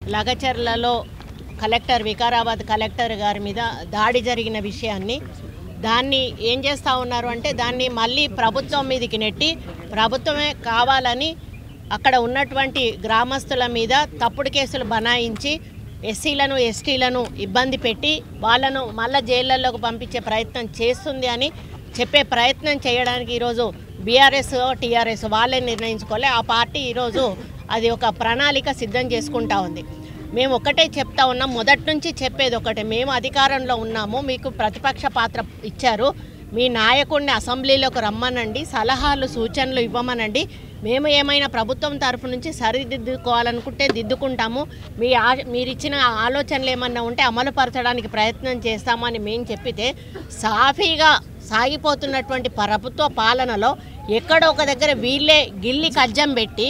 లగచర్లలో collector Vikarabad collector గారి మీద దాడి జరిగిన విషయాన్ని దాన్ని ఏం చేస్తూ ఉన్నారు అంటే దాన్ని మళ్ళీ ప్రభుత్వం మీదకి నెట్టి ప్రభుత్వమే కావాలని అక్కడ ఉన్నటువంటి గ్రామస్తుల మీద తప్పుడు కేసులు బనాయించి ఎస్సీలను ఎస్టీలను ఇబ్బంది పెట్టి వాళ్ళను మళ్ళీ జైళ్ళల్లోకి పంపించే ప్రయత్నం చేస్తుంది అని చెప్పే ప్రయత్నం చేయడానికి ఈరోజు బీఆర్ఎస్ టీఆర్ఎస్ వాళ్ళే నిర్ణయించుకోలే. ఆ పార్టీ ఈరోజు అది ఒక ప్రణాళిక సిద్ధం చేసుకుంటా ఉంది. మేము ఒకటే చెప్తా ఉన్నాం, మొదటి నుంచి చెప్పేది ఒకటే, మేము అధికారంలో ఉన్నాము, మీకు ప్రతిపక్ష పాత్ర ఇచ్చారు, మీ నాయకుడిని అసెంబ్లీలోకి రమ్మనండి, సలహాలు సూచనలు ఇవ్వమనండి, మేము ఏమైనా ప్రభుత్వం తరఫు నుంచి సరిదిద్దుకోవాలనుకుంటే దిద్దుకుంటాము, మీరు ఇచ్చిన ఆలోచనలు ఏమన్నా ఉంటే అమలుపరచడానికి ప్రయత్నం చేస్తామని మేము చెప్పితే సాఫీగా సాగిపోతున్నటువంటి ప్రభుత్వ పాలనలో ఎక్కడో ఒక దగ్గర వీళ్ళే గిల్లి కజ్జం పెట్టి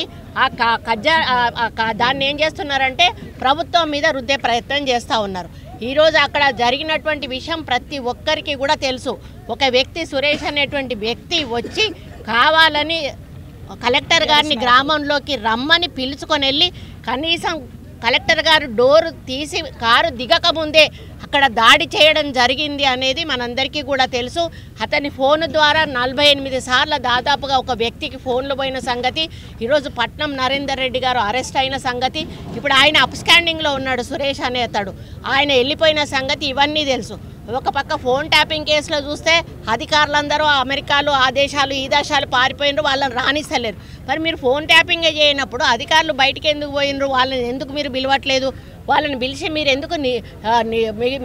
దాన్ని ఏం చేస్తున్నారంటే ప్రభుత్వం మీద రుద్దే ప్రయత్నం చేస్తూ ఉన్నారు. ఈరోజు అక్కడ జరిగినటువంటి విషయం ప్రతి ఒక్కరికి కూడా తెలుసు. ఒక వ్యక్తి సురేష్ అనేటువంటి వ్యక్తి వచ్చి కావాలని కలెక్టర్ గారిని గ్రామంలోకి రమ్మని పిలుచుకొని వెళ్ళి కనీసం కలెక్టర్ గారు డోరు తీసి కారు దిగకముందే అక్కడ దాడి చేయడం జరిగింది అనేది మనందరికీ కూడా తెలుసు. అతని ఫోన్ ద్వారా 48 సార్లు దాదాపుగా ఒక వ్యక్తికి ఫోన్లు పోయిన సంగతి, ఈరోజు పట్నం నరేందర్ రెడ్డి గారు అరెస్ట్ అయిన సంగతి, ఇప్పుడు ఆయన అప్స్టాండింగ్లో ఉన్నాడు సురేష్ అనే అతడు, ఆయన వెళ్ళిపోయిన సంగతి ఇవన్నీ తెలుసు. ఒక పక్క ఫోన్ ట్యాపింగ్ కేసులో చూస్తే అధికారులందరూ అమెరికాలు ఆ దేశాలు ఈ దేశాలు పారిపోయినరు, వాళ్ళని రాణిస్తలేరు. మరి మీరు ఫోన్ ట్యాపింగే చేయనప్పుడు అధికారులు బయటికి ఎందుకు పోయినరు, వాళ్ళని ఎందుకు మీరు పిలవట్లేదు, వాళ్ళని పిలిచి మీరు ఎందుకు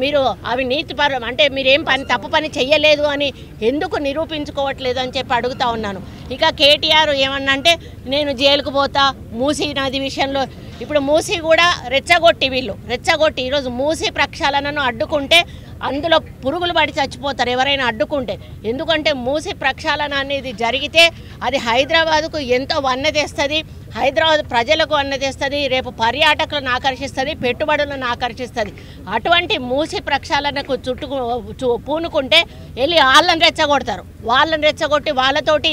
మీరు అవి నీతిపరం అంటే మీరేం తప్పు పని చెయ్యలేదు అని ఎందుకు నిరూపించుకోవట్లేదు అని చెప్పి అడుగుతా ఉన్నాను. ఇక కేటీఆర్ ఏమన్నా అంటే నేను జైలుకు పోతా మూసీ నది విషయంలో, ఇప్పుడు మూసీ కూడా రెచ్చగొట్టి ఈరోజు మూసీ ప్రక్షాళనను అడ్డుకుంటే అందులో పురుగులు పడి చచ్చిపోతారు ఎవరైనా అడ్డుకుంటే. ఎందుకంటే మూసీ ప్రక్షాళన అనేది జరిగితే అది హైదరాబాద్కు ఎంతో వన్నె తెస్తుంది, హైదరాబాద్ ప్రజలకు వన్నె తెస్తుంది, రేపు పర్యాటకులను ఆకర్షిస్తుంది, పెట్టుబడులను ఆకర్షిస్తుంది. అటువంటి మూసీ ప్రక్షాళనకు పూనుకుంటే వెళ్ళి వాళ్ళని రెచ్చగొడతారు. వాళ్ళని రెచ్చగొట్టి వాళ్ళతోటి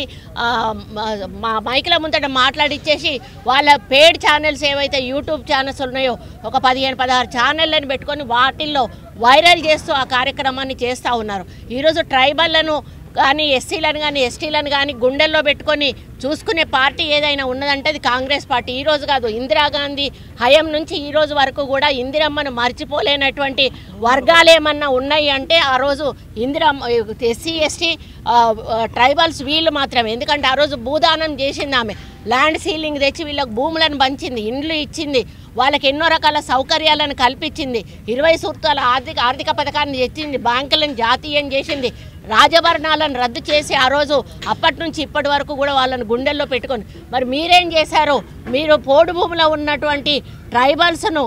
మా మైకుల ముందట మాట్లాడిచ్చేసి వాళ్ళ పేడ్ ఛానల్స్ ఏవైతే యూట్యూబ్ ఛానల్స్ ఉన్నాయో ఒక 15-16 ఛానళ్ళని పెట్టుకొని వాటిల్లో వైరల్ చేస్తూ ఆ కార్యక్రమాన్ని చేస్తూ ఉన్నారు. ఈరోజు ట్రైబల్లను కానీ ఎస్సీలను కానీ ఎస్టీలను కానీ గుండెల్లో పెట్టుకొని చూసుకునే పార్టీ ఏదైనా ఉన్నదంటే అది కాంగ్రెస్ పార్టీ. ఈరోజు కాదు, ఇందిరాగాంధీ హయం నుంచి ఈరోజు వరకు కూడా ఇందిరమ్మను మర్చిపోలేనటువంటి వర్గాలు ఏమన్నా ఉన్నాయి అంటే ఆ రోజు ఎస్సీ ఎస్టీ ట్రైబల్స్ వీళ్ళు మాత్రమే. ఎందుకంటే ఆ రోజు భూదానం చేసింది ఆమె, ల్యాండ్ సీలింగ్ తెచ్చి వీళ్ళకు భూములను పంచింది, ఇండ్లు ఇచ్చింది, వాళ్ళకి ఎన్నో రకాల సౌకర్యాలను కల్పించింది, 20 సూత్రాల ఆర్థిక పథకాన్ని తెచ్చింది, బ్యాంకులను జాతీయం చేసింది, రాజభరణాలను రద్దు చేసి ఆ రోజు అప్పటి నుంచి ఇప్పటి వరకు కూడా వాళ్ళని గుండెల్లో పెట్టుకొని. మరి మీరేం చేశారు? మీరు పోడు భూమిలో ఉన్నటువంటి ట్రైబల్స్ను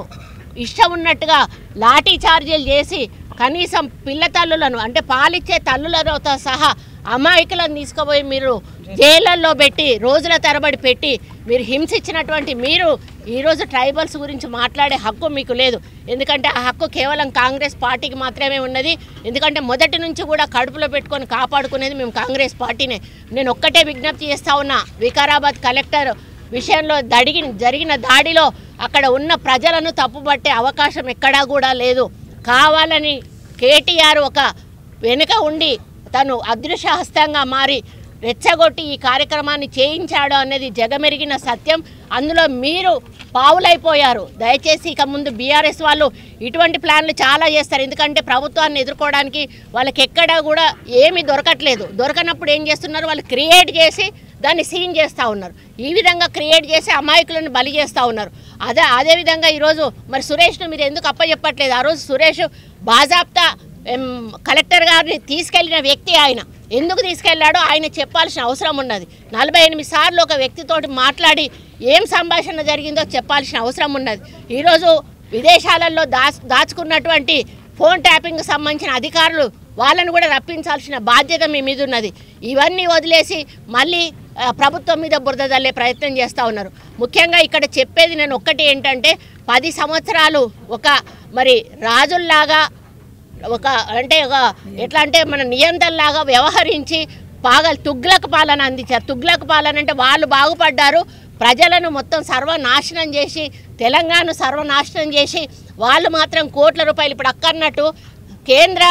ఇష్టం ఉన్నట్టుగా లాఠీ చార్జీలు చేసి కనీసం పిల్ల తల్లులను అంటే పాలిచ్చే తల్లులతో సహా అమాయకులను తీసుకుపోయి మీరు జైళ్ళల్లో పెట్టి రోజుల తరబడి పెట్టి మీరు హింసించినటువంటి మీరు ఈరోజు ట్రైబల్స్ గురించి మాట్లాడే హక్కు మీకు లేదు. ఎందుకంటే ఆ హక్కు కేవలం కాంగ్రెస్ పార్టీకి మాత్రమే ఉన్నది. ఎందుకంటే మొదటి నుంచి కూడా కడుపులో పెట్టుకొని కాపాడుకునేది మేము కాంగ్రెస్ పార్టీనే. నేను ఒక్కటే విజ్ఞప్తి చేస్తా ఉన్నా, వికారాబాద్ కలెక్టర్ విషయంలో జరిగిన దాడిలో అక్కడ ఉన్న ప్రజలను తప్పుపట్టే అవకాశం ఎక్కడా కూడా లేదు. కావాలని కేటీఆర్ ఒక వెనుక ఉండి తను అదృశ్యహస్తంగా మారి రెచ్చగొట్టి ఈ కార్యక్రమాన్ని చేయించాడు అనేది జగమెరిగిన సత్యం. అందులో మీరు పావులైపోయారు. దయచేసి ఇక ముందు బీఆర్ఎస్ వాళ్ళు ఇటువంటి ప్లాన్లు చాలా చేస్తారు. ఎందుకంటే ప్రభుత్వాన్ని ఎదుర్కోవడానికి వాళ్ళకి ఎక్కడా కూడా ఏమీ దొరకట్లేదు. దొరకనప్పుడు ఏం చేస్తున్నారు, వాళ్ళు క్రియేట్ చేసి దాన్ని సీన్ చేస్తూ ఉన్నారు. ఈ విధంగా క్రియేట్ చేసి అమాయకులను బలి చేస్తూ ఉన్నారు. అదేవిధంగా ఈరోజు మరి సురేష్ను మీరు ఎందుకు అప్పచెప్పట్లేదు? ఆ రోజు సురేష్ బాజాప్తా కలెక్టర్ గారిని తీసుకెళ్లిన వ్యక్తి, ఆయన ఎందుకు తీసుకెళ్లాడో ఆయన చెప్పాల్సిన అవసరం ఉన్నది. 48 సార్లు ఒక వ్యక్తితోటి మాట్లాడి ఏం సంభాషణ జరిగిందో చెప్పాల్సిన అవసరం ఉన్నది. ఈరోజు విదేశాలలో దాచుకున్నటువంటి ఫోన్ ట్యాపింగ్కి సంబంధించిన అధికారులు వాళ్ళను కూడా రప్పించాల్సిన బాధ్యత మీ మీద ఉన్నది. ఇవన్నీ వదిలేసి మళ్ళీ ప్రభుత్వం మీద బురద జల్లే ప్రయత్నం చేస్తూ ఉన్నారు. ముఖ్యంగా ఇక్కడ చెప్పేది నేను ఒక్కటి ఏంటంటే 10 సంవత్సరాలు ఒక మరి రాజుల్లాగా ఎట్లా అంటే మన నియంత్రణలాగా వ్యవహరించి తుగ్లక్ పాలన అందించారు. తుగ్లక్ పాలన అంటే వాళ్ళు బాగుపడ్డారు, ప్రజలను మొత్తం సర్వనాశనం చేసి తెలంగాణ సర్వనాశనం చేసి వాళ్ళు మాత్రం కోట్ల రూపాయలు ఇప్పుడు అక్కన్నట్టు కేంద్ర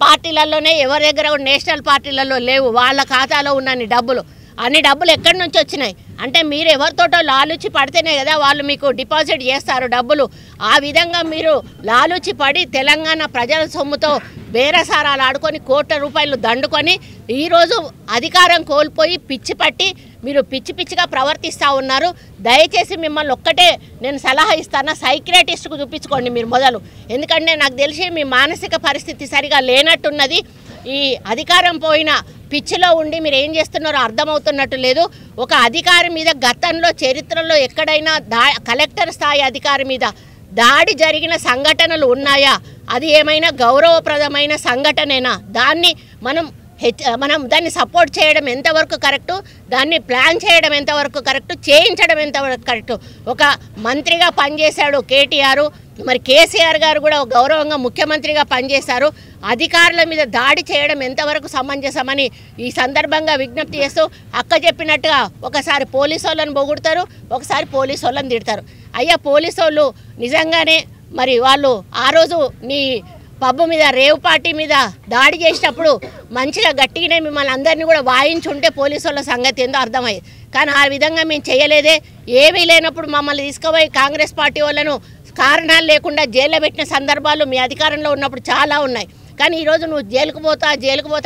పార్టీలలోనే ఎవరి దగ్గర నేషనల్ పార్టీలలో లేవు, వాళ్ళ ఖాతాలో ఉన్నన్ని డబ్బులు. అన్ని డబ్బులు ఎక్కడి నుంచి వచ్చినాయి అంటే మీరు ఎవరితోటో లాలూచి పడితేనే కదా వాళ్ళు మీకు డిపాజిట్ చేస్తారు డబ్బులు. ఆ విధంగా మీరు లాలూచి పడి తెలంగాణ ప్రజల సొమ్ముతో బేరసారాలు ఆడుకొని కోట్ల రూపాయలు దండుకొని ఈరోజు అధికారం కోల్పోయి పిచ్చి పట్టి మీరు పిచ్చి పిచ్చిగా ప్రవర్తిస్తూ ఉన్నారు. దయచేసి మిమ్మల్ని ఒక్కటే నేను సలహా ఇస్తాను, సైకియాట్రిస్ట్కు చూపించుకోండి మీరు మొదలు. ఎందుకంటే నాకు తెలిసి మీ మానసిక పరిస్థితి సరిగా లేనట్టున్నది. ఈ అధికారం పోయిన పిచ్చిలో ఉండి మీరు ఏం చేస్తున్నారో అర్థమవుతున్నట్టు లేదు. ఒక అధికారి మీద గతంలో చరిత్రలో ఎక్కడైనా కలెక్టర్ స్థాయి అధికారి మీద దాడి జరిగిన సంఘటనలు ఉన్నాయా? అది ఏమైనా గౌరవప్రదమైన సంఘటనేనా? దాన్ని మనం దాన్ని సపోర్ట్ చేయడం ఎంతవరకు కరెక్టు, దాన్ని ప్లాన్ చేయడం ఎంతవరకు కరెక్టు, చేయించడం ఎంతవరకు కరెక్టు? ఒక మంత్రిగా పనిచేశాడు కేటీఆర్, మరి కేసీఆర్ గారు కూడా గౌరవంగా ముఖ్యమంత్రిగా పనిచేశారు. అధికారుల మీద దాడి చేయడం ఎంతవరకు సమంజసమని ఈ సందర్భంగా విజ్ఞప్తి చేస్తూ అక్క చెప్పినట్టుగా ఒకసారి పోలీసు వాళ్ళని పొగుడతారు, ఒకసారి పోలీసు వాళ్ళని తిడతారు. అయ్యా పోలీసు వాళ్ళు నిజంగానే మరి వాళ్ళు ఆ రోజు నీ పబ్బు మీద రేవ్ పార్టీ మీద దాడి చేసేటప్పుడు మంచిగా గట్టిగానే మిమ్మల్ని అందరినీ కూడా వాయించుంటే పోలీసు వాళ్ళ సంగతి ఏందో అర్థమయ్యేది. కానీ ఆ విధంగా మేము చేయలేదే. ఏమీ లేనప్పుడు మమ్మల్ని తీసుకుపోయి కాంగ్రెస్ పార్టీ వాళ్ళను కారణాలు లేకుండా జైల్లో పెట్టిన సందర్భాలు మీ అధికారంలో ఉన్నప్పుడు చాలా ఉన్నాయి. కానీ ఈరోజు నువ్వు జైలుకు పోతా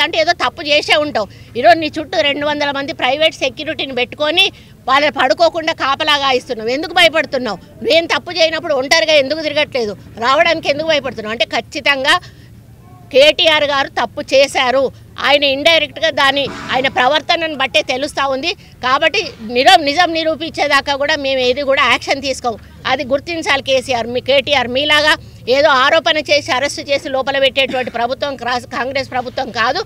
అంటే ఏదో తప్పు చేసే ఉంటావు. ఈరోజు నీ చుట్టూ 200 మంది ప్రైవేట్ సెక్యూరిటీని పెట్టుకొని వాళ్ళు పడుకోకుండా కాపలాగా ఇస్తున్నావు. ఎందుకు భయపడుతున్నావు? నేను తప్పు చేయనప్పుడు ఒంటరిగా ఎందుకు తిరగట్లేదు? రావడానికి ఎందుకు భయపడుతున్నావు? అంటే ఖచ్చితంగా కేటీఆర్ గారు తప్పు చేశారు. ఆయన ఇండైరెక్ట్గా ఆయన ప్రవర్తనను బట్టే తెలుస్తూ ఉంది. కాబట్టి నిజం నిరూపించేదాకా కూడా మేము ఏది కూడా యాక్షన్ తీసుకోము. అది గుర్తించాలి కేటీఆర్. మీలాగా ఏదో ఆరోపణ చేసి అరెస్టు చేసి లోపల పెట్టేటువంటి ప్రభుత్వం కాంగ్రెస్ ప్రభుత్వం కాదు.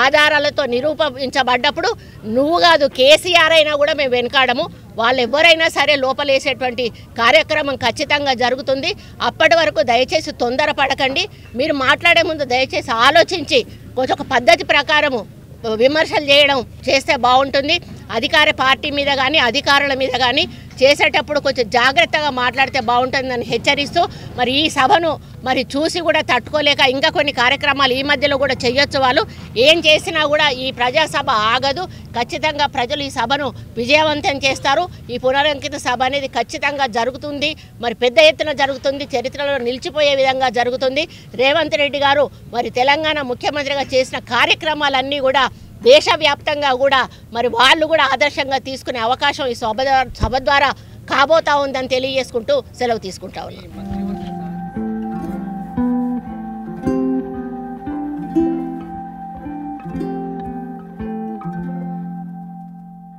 ఆధారాలతో నిరూపించబడ్డప్పుడు నువ్వు కాదు కేసీఆర్ అయినా కూడా మేము వెనకాడము. వాళ్ళు ఎవరైనా సరే లోపలేసేటువంటి కార్యక్రమం ఖచ్చితంగా జరుగుతుంది. అప్పటి వరకు దయచేసి తొందరపడకండి. మీరు మాట్లాడే ముందు దయచేసి ఆలోచించి కొంచెం ఒక పద్ధతి ప్రకారము విమర్శలు చేస్తే బాగుంటుంది. అధికార పార్టీ మీద కానీ అధికారుల మీద కానీ చేసేటప్పుడు కొంచెం జాగ్రత్తగా మాట్లాడితే బాగుంటుందని హెచ్చరిస్తూ మరి ఈ సభను మరి చూసి కూడా తట్టుకోలేక ఇంకా కొన్ని కార్యక్రమాలు ఈ మధ్యలో కూడా చేయొచ్చు. వాళ్ళు ఏం చేసినా కూడా ఈ ప్రజాసభ ఆగదు. ఖచ్చితంగా ప్రజలు ఈ సభను విజయవంతం చేస్తారు. ఈ పునరంకిత సభ అనేది ఖచ్చితంగా జరుగుతుంది. మరి పెద్ద ఎత్తున జరుగుతుంది. చరిత్రలో నిలిచిపోయే విధంగా జరుగుతుంది. రేవంత్ రెడ్డి గారు మరి తెలంగాణ ముఖ్యమంత్రిగా చేసిన కార్యక్రమాలన్నీ కూడా దేశవ్యాప్తంగా కూడా మరి వాళ్ళు కూడా ఆదర్శంగా తీసుకునే అవకాశం ఈ సభ ద్వారా కాబోతా ఉందని తెలియజేసుకుంటూ సెలవు తీసుకుంటా ఉన్నాను.